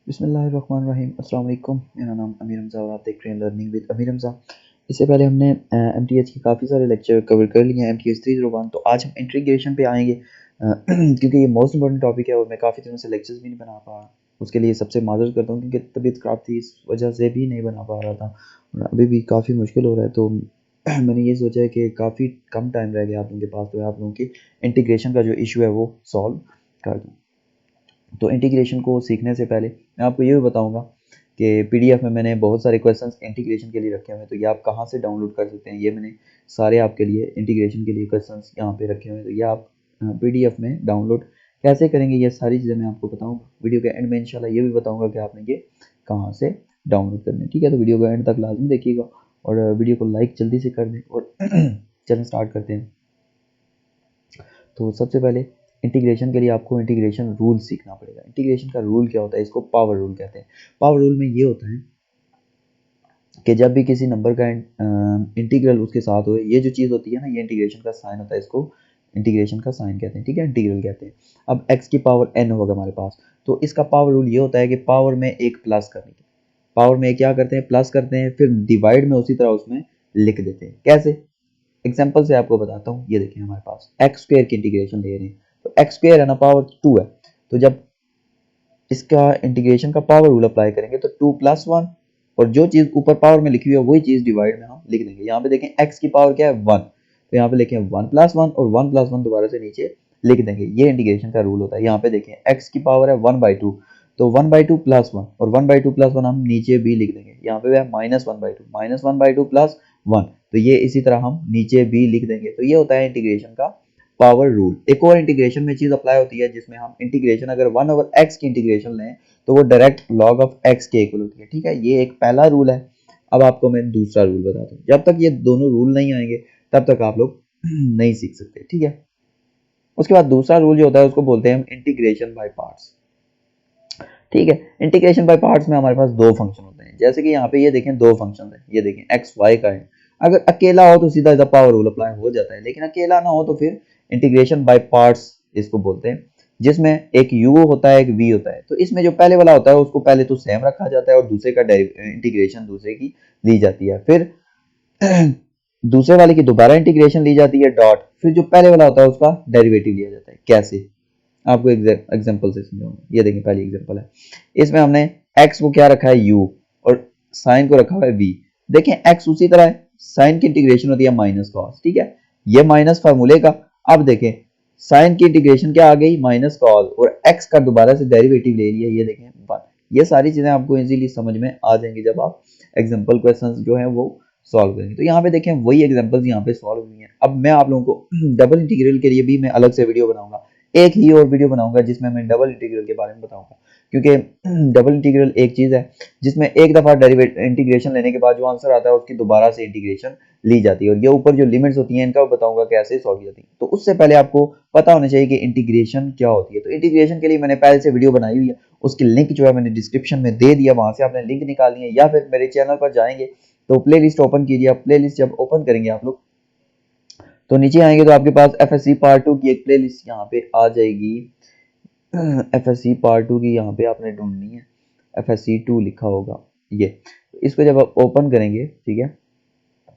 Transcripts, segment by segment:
बिस्मिल्लाहिर्रहमानिर्रहीम। अस्सलाम वालेकुम। मेरा नाम अमीर हमज़ा और आप देख रहे हैं लर्निंग विद अमीर हमज़ा। इससे पहले हमने एमटीएच के काफ़ी सारे लेक्चर कवर कर लिए हैं, एमटीएच 301। तो आज हम इंटीग्रेशन पे आएंगे क्योंकि ये मोस्ट इंपॉर्टेंट टॉपिक है और मैं काफ़ी दिनों से लेक्चर्स भी नहीं बना पा रहा। उसके लिए सबसे माजरत करता हूँ क्योंकि तबीयत ख़राब थी, इस वजह से भी नहीं बना पा रहा था और अभी भी काफ़ी मुश्किल हो रहा है। तो मैंने ये सोचा है कि काफ़ी कम टाइम रह गया आप लोगों के पास, तो आप लोगों की इंटीग्रेशन का जो इशू है वो सॉल्व कर दूँ। तो इंटीग्रेशन को सीखने से पहले मैं आपको ये भी बताऊंगा कि पीडीएफ में मैंने बहुत सारे क्वेश्चंस इंटीग्रेशन के लिए रखे हुए हैं, तो ये आप कहाँ से डाउनलोड कर सकते हैं। ये मैंने सारे आपके लिए इंटीग्रेशन के लिए क्वेश्चंस यहाँ पे रखे हुए हैं, तो ये आप पीडीएफ में डाउनलोड कैसे करेंगे ये सारी चीज़ें मैं आपको बताऊँगा। वीडियो के एंड में इंशाल्लाह ये भी बताऊँगा कि आपने ये कहाँ से डाउनलोड करने। ठीक है, तो वीडियो को एंड तक लाजमी देखिएगा और वीडियो को लाइक जल्दी से कर दें और चलें स्टार्ट करते हैं। तो सबसे पहले इंटीग्रेशन के लिए आपको इंटीग्रेशन रूल सीखना पड़ेगा। इंटीग्रेशन का रूल क्या होता है, इसको पावर रूल कहते हैं। पावर रूल में ये होता है कि जब भी किसी नंबर का इंटीग्रल उसके साथ हो, ये जो चीज़ होती है ना, ये इंटीग्रेशन का साइन होता है, इसको इंटीग्रेशन का साइन कहते हैं। ठीक है, इंटीग्रल कहते हैं। अब x की पावर n होगा हमारे पास, तो इसका पावर रूल ये होता है कि पावर में एक प्लस करने की, पावर में क्या करते हैं, प्लस करते हैं, फिर डिवाइड में उसी तरह उसमें लिख देते हैं। कैसे, एग्जाम्पल से आपको बताता हूँ। ये देखिए हमारे पास एक्स स्क्वायर की इंटीग्रेशन ले रहे हैं, तो एक्स स्क्वायर है ना, पावर 2 है, तो जब इसका इंटीग्रेशन का पावर रूल अप्लाई करेंगे तो 2 + 1, और जो चीज़ ऊपर पावर में लिखी हुई है वही चीज़ डिवाइड में हम लिख देंगे। यहाँ पे देखें एक्स की पावर क्या है, 1, तो यहाँ पे लिखें 1 + 1 और 1 + 1 दोबारा से नीचे लिख देंगे। ये इंटीग्रेशन का रूल होता है। यहाँ पे देखें एक्स की पावर है 1/2, तो 1/2 + 1 और 1/2 + 1 हम नीचे भी लिख देंगे। यहाँ पे है -1/2, -1/2 + 1, तो ये इसी तरह हम नीचे भी लिख देंगे। तो ये होता है इंटीग्रेशन का पावर रूल। एक और इंटीग्रेशन में चीज अप्लाई होती है जिसमें हम इंटीग्रेशन अगर 1/x की इंटीग्रेशन लें तो वो डायरेक्ट log ऑफ x के इक्वल होती है। ठीक है, ये एक पहला रूल है। अब आपको मैं दूसरा रूल बताता हूँ। जब तक ये दोनों रूल नहीं आएंगे तब तक आप लोग नहीं सीख सकते। ठीक है, उसके बाद दूसरा रूल जो होता है उसको बोलते हैं हम इंटीग्रेशन बाय पार्ट्स। ठीक है, इंटीग्रेशन बाय पार्ट्स में हमारे पास दो फंक्शन होते हैं। जैसे कि यहाँ पे ये देखें दो फंक्शन है, ये देखें एक्स वाई का है। अगर अकेला हो तो सीधा सीधा पावर रूल अप्लाई हो जाता है, लेकिन अकेला ना हो तो फिर इंटीग्रेशन बाय पार्ट्स इसको बोलते हैं, जिसमें एक u होता है, एक v होता है। तो इसमें जो पहले वाला होता है उसको पहले तो सेम रखा जाता है और दूसरे का इंटीग्रेशन दूसरे की ली जाती है, फिर दूसरे वाले की दोबारा इंटीग्रेशन ली जाती है डॉट, फिर जो पहले वाला होता है उसका डेरिवेटिव लिया जाता है। कैसे, आपको एग्जांपल से समझाऊंगा। ये देखिए पहली एग्जांपल है, इसमें हमने x को क्या रखा है u और साइन को रखा हुआ है v। देखें x उसी तरह है, साइन की इंटीग्रेशन होती है माइनस कॉस। ठीक है, ये माइनस फार्मूले का। अब देखें साइन की इंटीग्रेशन क्या आ गई, माइनस कॉस, और x का दोबारा से डेरिवेटिव ले लिया, ये देखें 1। ये सारी चीजें आपको इजीली समझ में आ जाएंगी जब आप एग्जांपल क्वेश्चंस जो है वो सॉल्व करेंगे। तो यहाँ पे देखें वही एग्जांपल्स यहाँ पे सॉल्व हुई हैं। अब मैं आप लोगों को डबल इंटीग्रल के लिए भी मैं अलग से वीडियो बनाऊंगा, एक ही और वीडियो बनाऊंगा जिसमें मैं डबल इंटीग्रल के बारे में बताऊंगा, क्योंकि डबल इंटीग्रल एक चीज है जिसमें एक दफा डेरिवेट इंटीग्रेशन लेने के बाद जो आंसर आता है उसकी दोबारा से इंटीग्रेशन ली जाती है, और ये ऊपर जो लिमिट्स होती हैं इनका बताऊंगा कैसे सॉल्व की जाती है। तो उससे पहले आपको पता होना चाहिए कि इंटीग्रेशन क्या होती है। तो इंटीग्रेशन के लिए मैंने पहले से वीडियो बनाई हुई है, उसकी लिंक जो है मैंने डिस्क्रिप्शन में दे दिया, वहां से आपने लिंक निकालनी है, या फिर मेरे चैनल पर जाएंगे तो प्ले लिस्ट ओपन कीजिए। आप प्ले लिस्ट जब ओपन करेंगे आप लोग तो नीचे आएंगे तो आपके पास एफएससी पार्ट 2 की एक प्ले लिस्ट यहाँ पे आ जाएगी। एफएससी पार्ट 2 की यहाँ पे आपने ढूंढनी है, एफएससी 2 लिखा होगा ये। इसको जब आप ओपन करेंगे, ठीक है,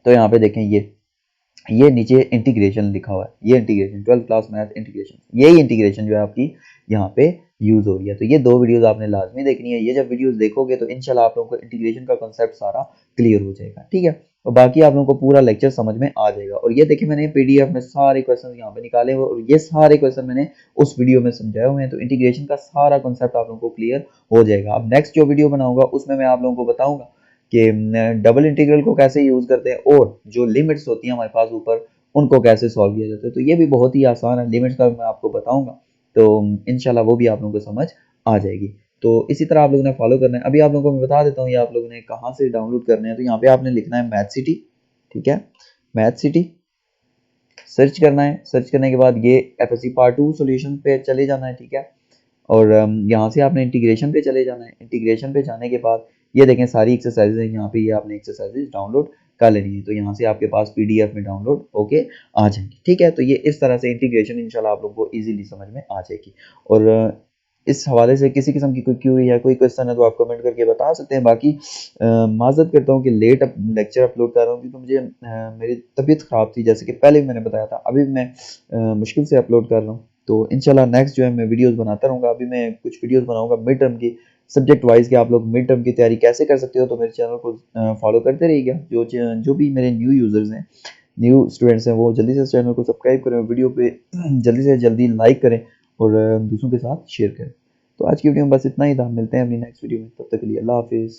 तो यहाँ पे देखें ये नीचे इंटीग्रेशन लिखा हुआ है, ये integration 12th class math integration, यही इंटीग्रेशन जो है आपकी यहाँ पे यूज हो रही है। तो ये दो वीडियोस आपने लाजमी देखनी है। ये जब वीडियोस देखोगे तो इंशाल्लाह आप लोगों को इंटीग्रेशन का कांसेप्ट सारा क्लियर हो जाएगा। ठीक है, और बाकी आप लोगों को पूरा लेक्चर समझ में आ जाएगा। और ये देखिए मैंने पीडीएफ में सारे क्वेश्चन यहाँ पे निकाले हुए और ये सारे क्वेश्चन मैंने उस वीडियो में समझाए हुए हैं। तो इंटीग्रेशन का सारा कॉन्सेप्ट आप लोगों को क्लियर हो जाएगा। अब नेक्स्ट जो वीडियो बनाऊंगा उसमें मैं आप लोगों को बताऊंगा कि डबल इंटीग्रल को कैसे यूज करते हैं और जो लिमिट्स होती हैं हमारे पास ऊपर उनको कैसे सॉल्व किया जाता है। तो ये भी बहुत ही आसान है, लिमिट्स का मैं आपको बताऊंगा, तो इंशाल्लाह वो भी आप लोगों को समझ आ जाएगी। तो इसी तरह आप लोगों ने फॉलो करना है। अभी आप लोगों को मैं बता देता हूँ ये आप लोगों ने कहाँ से डाउनलोड करना है। तो यहाँ पे आपने लिखना है मैथ सिटी। ठीक है, मैथ सिटी सर्च करना है। सर्च करने के बाद ये एफएससी पार्ट 2 सॉल्यूशन पे चले जाना है। ठीक है, और यहाँ से आपने इंटीग्रेशन पे चले जाना है। इंटीग्रेशन पे जाने के बाद ये देखें सारी एक्सरसाइजेज हैं यहाँ पे, ये आपने एक्सरसाइजेज डाउनलोड कर लेनी है। तो यहाँ से आपके पास पीडीएफ में डाउनलोड होके आ जाएंगी। ठीक है, तो ये इस तरह से इंटीग्रेशन इंशाल्लाह आप लोगों को इजीली समझ में आ जाएगी। और इस हवाले से किसी किस्म की कोई क्यूरी है, कोई क्वेश्चन है तो आप कमेंट करके बता सकते हैं। बाकी माजरत करता हूँ कि लेट लेक्चर अपलोड कर रहा हूँ क्योंकि मुझे मेरी तबीयत ख़राब थी, जैसे कि पहले भी मैंने बताया था। अभी मैं मुश्किल से अपलोड कर रहा हूँ, तो इंशाल्लाह नेक्स्ट जो है मैं वीडियोस बनाता रहूँगा। अभी मैं कुछ वीडियोस बनाऊँगा मिड टर्म की, सब्जेक्ट वाइज कि आप लोग मिड टर्म की तैयारी कैसे कर सकते हो। तो मेरे चैनल को फॉलो करते रहिएगा। जो भी मेरे न्यू यूज़र्स हैं, न्यू स्टूडेंट्स हैं, वो जल्दी से इस चैनल को सब्सक्राइब करें, वीडियो पे जल्दी से जल्दी लाइक करें और दूसरों के साथ शेयर करें। तो आज की वीडियो में बस इतना ही था। मिलते हैं अपनी नेक्स्ट वीडियो में, तब तक के लिए अल्लाह हाफिज़।